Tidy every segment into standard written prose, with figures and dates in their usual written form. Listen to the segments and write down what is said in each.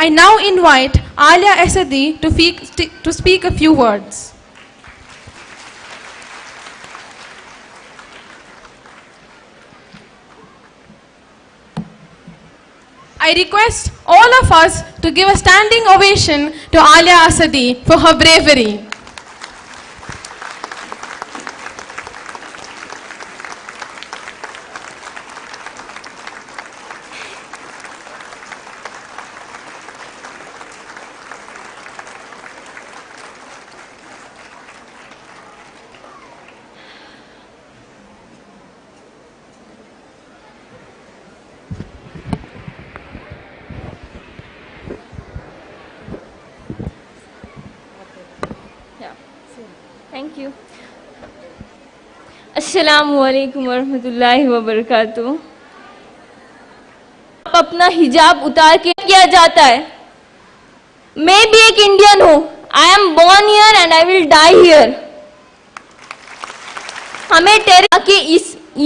I now invite Alia Asadi to speak a few words. I request all of us to give a standing ovation to Alia Asadi for her bravery. Thank you. अस्सलामु अलैकुम वरहमतुल्लाहि वबरकातुहू। अपना हिजाब उतार के किया जाता है। मैं भी एक इंडियन हूँ। I am born here and I will die here. हमें कि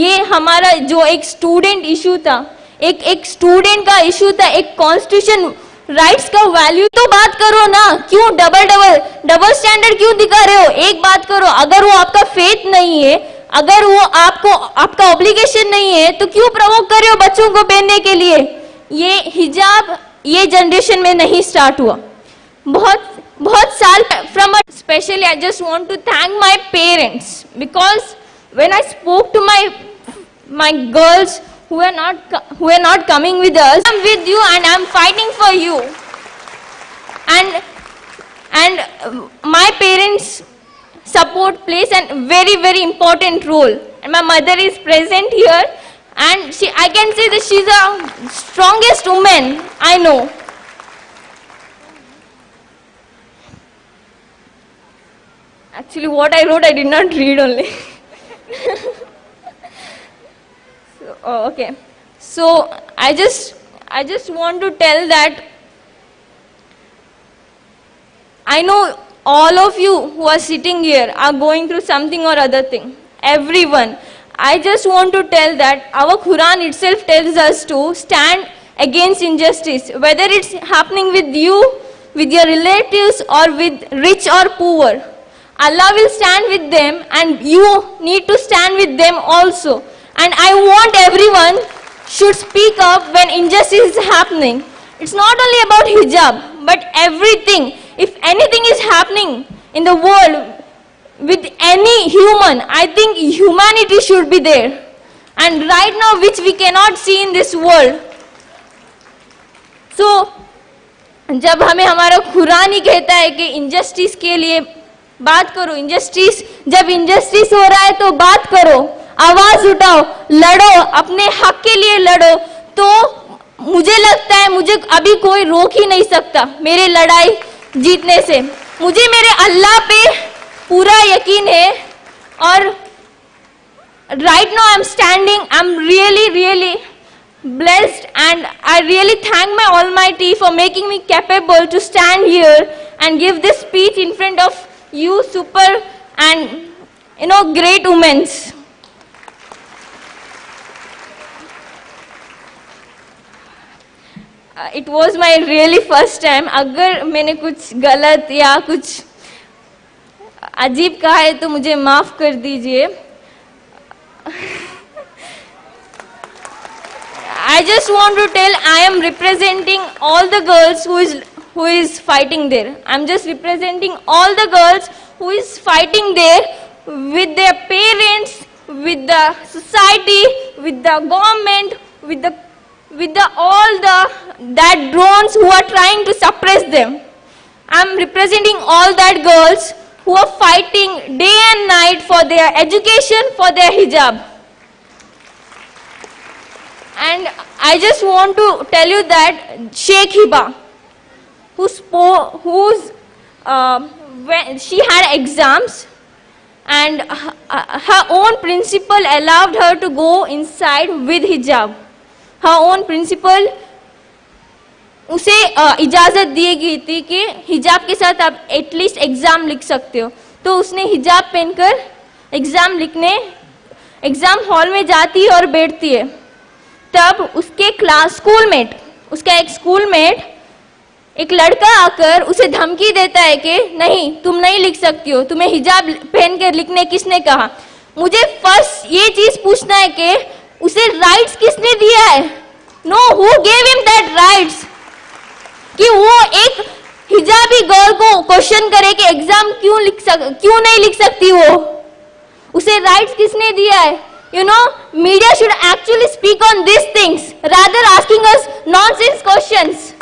ये हमारा जो एक स्टूडेंट इशू था, एक स्टूडेंट का इशू था, एक कॉन्स्टिट्यूशन राइट्स का वैल्यू तो बात करो ना। क्यों डबल स्टैंडर्ड क्यों दिखा रहे हो? एक बात करो, अगर वो आपका फेथ नहीं है, अगर वो आपका ऑब्लिगेशन नहीं है, तो क्यों प्रवोक कर रहे हो बच्चों को पहनने के लिए? ये हिजाब ये जनरेशन में नहीं स्टार्ट हुआ, बहुत साल from specially I just want to thank my parents because when I spoke to my girls who are not coming with us, I'm with you and I'm fighting for you. And my parents' support plays a very, very important role. And my mother is present here, and I can say that she's the strongest woman I know. Actually, what I wrote, I did not read only. Okay, so I just want to tell that I know all of you who are sitting here are going through something or other thing. Everyone. I just want to tell that our Quran itself tells us to stand against injustice, whether it's happening with you, with your relatives, or with rich or poor. Allah will stand with them, and you need to stand with them also. And I want everyone should speak up when injustice is happening. It's not only about hijab, but everything. If anything is happening in the world with any human, I think humanity should be there. And right now, which we cannot see in this world. So, जब हमें हमारा कुरान ही कहता है कि injustice के लिए बात करो, जब इंजस्टिस हो रहा है तो बात करो, आवाज उठाओ, लड़ो, अपने हक के लिए लड़ो, तो मुझे लगता है मुझे अभी कोई रोक ही नहीं सकता मेरे लड़ाई जीतने से। मुझे मेरे अल्लाह पे पूरा यकीन है और right now I'm standing, I'm really blessed and I really thank my Almighty for making me capable to stand here and give this speech in front of you super and great women. It was my really first time. अगर मैंने कुछ गलत या कुछ अजीब कहा है तो मुझे माफ कर दीजिए। I just want to tell I am representing all the girls who is fighting there. I'm just representing all the girls who is fighting there with their parents, with the society, with the government, with that drones who are trying to suppress them. I'm representing all that girls who are fighting day and night for their education, for their hijab. And I just want to tell you that Sheikh Hiba, when she had exams and her own principal allowed her to go inside with hijab. Her own principal उसे इजाज़त दी गई थी कि हिजाब के साथ आप at least exam लिख सकते हो, तो उसने हिजाब पहनकर एग्ज़ाम हॉल में जाती है और बैठती है। तब उसके उसका एक स्कूलमेट एक लड़का आकर उसे धमकी देता है कि नहीं तुम नहीं लिख सकती हो, तुम्हें हिजाब पहन कर लिखने किसने कहा। मुझे फर्स्ट ये चीज पूछना है कि उसे राइट्स किसने दिया है? No, who gave him that rights कि वो एक हिजाबी गर्ल को क्वेश्चन करे कि एग्जाम क्यों नहीं लिख सकती वो? उसे राइट्स किसने दिया है? You know, media should actually speak on these things rather asking us nonsense questions.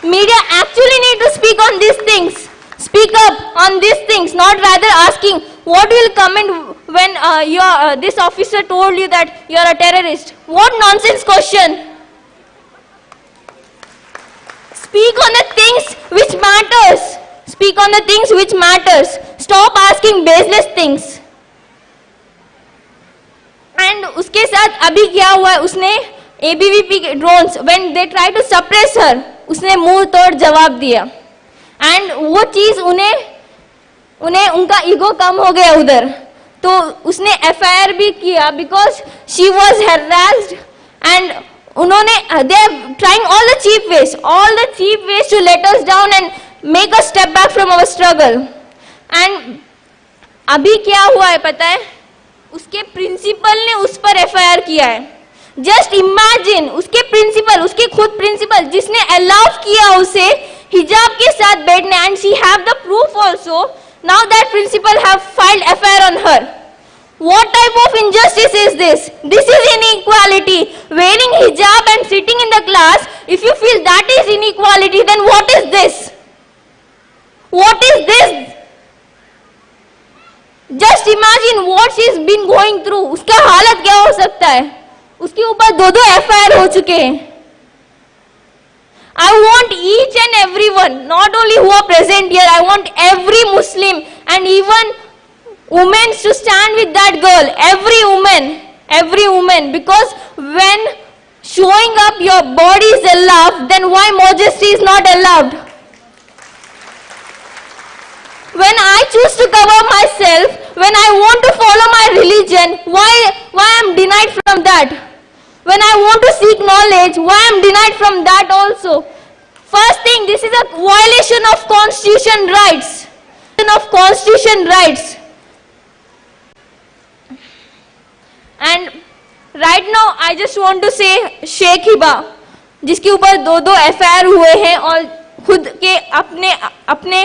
Media actually need to speak on these things. Speak up on these things, not rather asking what will comment when this officer told you that you are a terrorist. What nonsense question? Speak on the things which matters. Speak on the things which matters. Stop asking baseless things. And उसके साथ अभी क्या हुआ है, उसने ABVP के drones when they try to suppress her, उसने मुंह तोड़ जवाब दिया। एंड वो चीज उन्हें उनका ईगो कम हो गया उधर, तो उसने FIR भी किया because she was harassed and उन्होंने they are trying all the cheap ways to let us down and make us step back from our struggle. And अभी क्या हुआ है पता है, उसके प्रिंसिपल ने उस पर FIR किया है। जस्ट इमेजिन, उसके प्रिंसिपल, उसके खुद प्रिंसिपल जिसने अलाउ किया उसे हिजाब के साथ बैठने, and she have the proof also, now that principal have filed FIR on her. What type of injustice is this? This is inequality. Wearing hijab and sitting in the class, if you feel that is inequality, then what is this? What is this? Just imagine what she's been going through. उसका हालत क्या हो सकता है? उसके ऊपर 2 FIR हो चुके हैं। I want each and everyone, not only who are present here, I want every Muslim and even women to stand with that girl. Every woman, because when showing up your body is allowed, then why modesty is not allowed? When I choose to cover myself, when I want to follow my religion, why I'm denied from that? When I want to seek knowledge, why I'm denied from that also? First thing, this is a violation of constitution rights. And right now, I just want to say Sheikh Hiba, जिसके ऊपर 2 FIR हुए हैं और खुद के अपने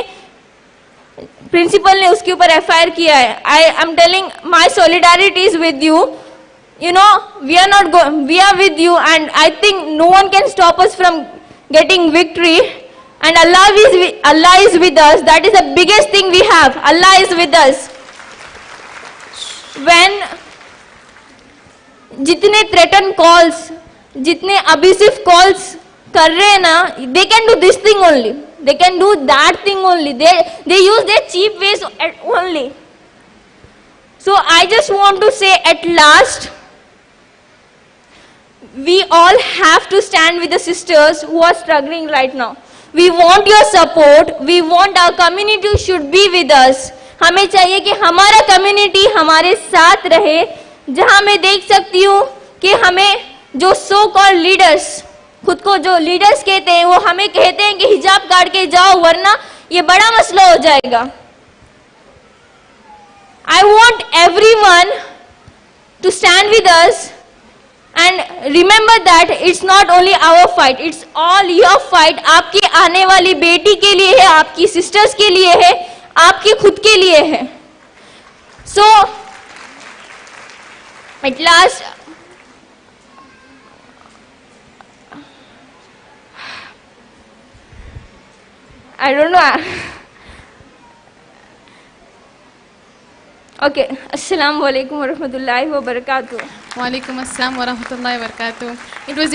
principal ने उसके ऊपर FIR किया है। I am telling my solidarity is with you. You know, we are with you, and I think no one can stop us from getting victory. And Allah is with us. That is the biggest thing we have. Allah is with us. When जितने threaten calls, जितने abusive calls कर रहे हैं ना, they can do this thing only. They can do that thing only. They use their cheap ways only. So I just want to say at last, we all have to stand with the sisters who are struggling right now. We want your support. We want our community should be with us. हमें चाहिए कि हमारा community हमारे साथ रहे, जहां मैं देख सकती हूँ कि हमें जो so called leaders, खुद को जो लीडर्स कहते हैं, वो हमें कहते हैं कि हिजाब काट के जाओ वरना ये बड़ा मसला हो जाएगा। I want everyone to stand with us and remember that it's not only our fight, it's all your fight. आपकी आने वाली बेटी के लिए है, आपकी सिस्टर्स के लिए है, आपके खुद के लिए है। So at last, I don't know. Okay. Assalamu alaikum wa rahmatullahi wa barakatuh. Wa alaikum assalam wa rahmatullahi wa barakatuh. It was